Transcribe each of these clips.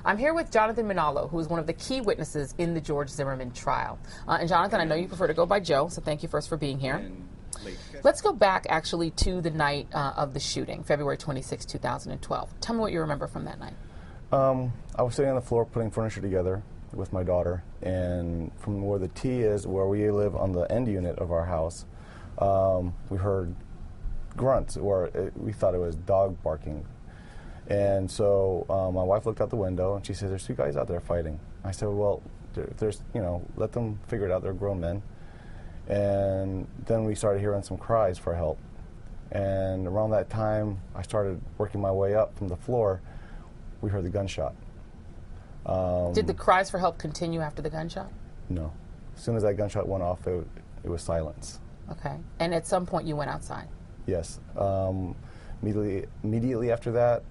I'm here with Jonathan Manalo, who is one of the key witnesses in the George Zimmerman trial. And Jonathan, I know you prefer to go by Joe, so thank you first for being here. Let's go back actually to the night of the shooting, February 26, 2012. Tell me what you remember from that night. I was sitting on the floor putting furniture together with my daughter, and from where the T is, where we live on the end unit of our house, we heard grunts, or we thought it was dog barking. And so my wife looked out the window and she said, "There's two guys out there fighting." I said, "Well, there's, let them figure it out. They're grown men." And then we started hearing some cries for help. And around that time, I started working my way up from the floor. We heard the gunshot. Did the cries for help continue after the gunshot? No. As soon as that gunshot went off, it was silence. Okay. And at some point you went outside? Yes. Immediately after that,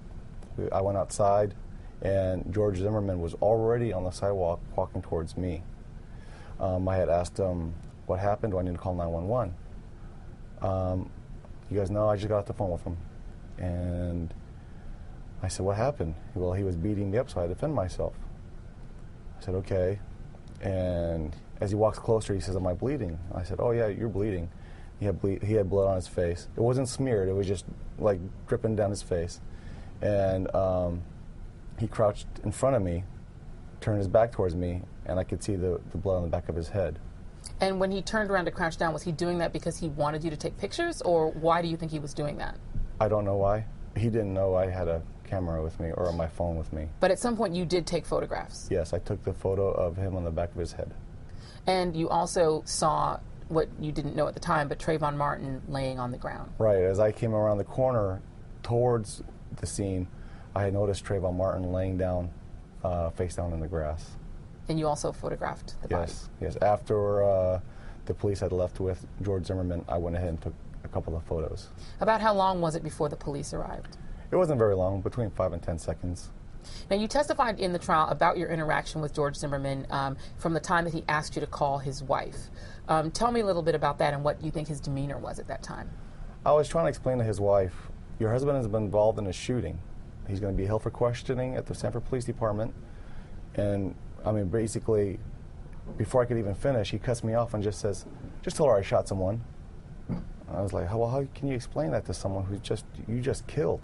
I went outside, and George Zimmerman was already on the sidewalk walking towards me. I had asked him, "What happened? Do I need to call 911? He goes, "No, I just got off the phone with him." And I said, "What happened?" "Well, he was beating me up, so I had to defend myself." I said, "Okay." And as he walks closer, he says, "Am I bleeding?" I said, "Oh, yeah, you're bleeding." He had blood on his face. It wasn't smeared. It was just like dripping down his face. And he crouched in front of me, turned his back towards me, and I could see the blood on the back of his head. And when he turned around to crouch down, was he doing that because he wanted you to take pictures, or why do you think he was doing that? I don't know why. He didn't know I had a camera with me or my phone with me. But at some point you did take photographs? Yes, I took the photo of him on the back of his head. And you also saw what you didn't know at the time, but Trayvon Martin laying on the ground. Right. As I came around the corner towards the scene, I had noticed Trayvon Martin laying down, face down in the grass. And you also photographed the body? Yes. After the police had left with George Zimmerman, I went ahead and took a couple of photos. About how long was it before the police arrived? It wasn't very long, between 5 and 10 seconds. Now, you testified in the trial about your interaction with George Zimmerman from the time that he asked you to call his wife. Tell me a little bit about that and what you think his demeanor was at that time. I was trying to explain to his wife, "Your husband has been involved in a shooting. He's going to be held for questioning at the Sanford Police Department." And, I mean, basically, before I could even finish, he cuts me off and just says, "Just tell her I shot someone." I was like, "Well, how can you explain that to someone who you just killed?"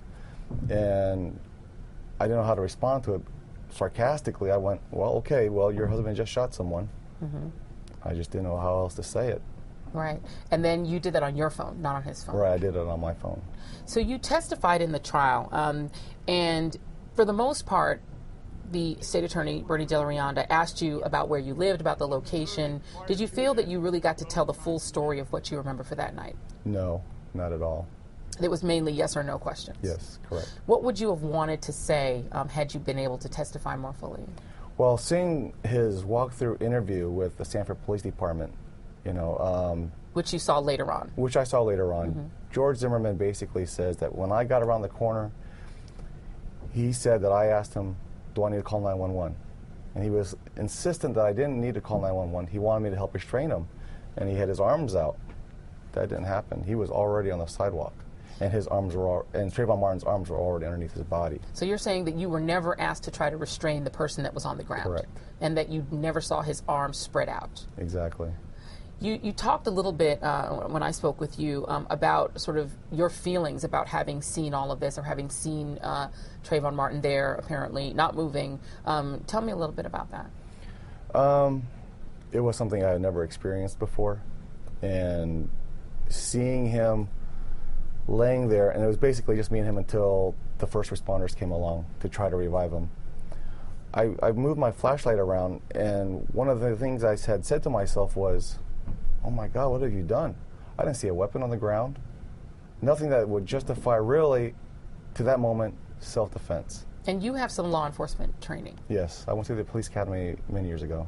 And I didn't know how to respond to it. Sarcastically, I went, "Well, okay, well, your husband just shot someone." Mm-hmm. I just didn't know how else to say it. Right. And then you did that on your phone, not on his phone. Right, I did it on my phone. So you testified in the trial, and for the most part, the state attorney, Bernie De La Rionda, asked you about where you lived, about the location. Did you feel that you really got to tell the full story of what you remember for that night? No, not at all. It was mainly yes or no questions? Yes, correct. What would you have wanted to say had you been able to testify more fully? Well, seeing his walkthrough interview with the Sanford Police Department, which you saw later on. Which I saw later on. Mm-hmm. George Zimmerman basically says that when I got around the corner, he said that I asked him, "Do I need to call 911? And he was insistent that I didn't need to call 911. He wanted me to help restrain him. And he had his arms out. That didn't happen. He was already on the sidewalk. And and Trayvon Martin's arms were already underneath his body. So you're saying that you were never asked to try to restrain the person that was on the ground? Correct. And that you never saw his arms spread out? Exactly. You talked a little bit when I spoke with you about sort of your feelings about having seen all of this, or having seen Trayvon Martin there apparently not moving. Tell me a little bit about that. It was something I had never experienced before, and seeing him laying there, and it was basically just me and him until the first responders came along to try to revive him. I moved my flashlight around, and one of the things I had said to myself was, "Oh my God, what have you done?" I didn't see a weapon on the ground. Nothing that would justify, really, to that moment, self-defense. And you have some law enforcement training. Yes, I went through the police academy many years ago.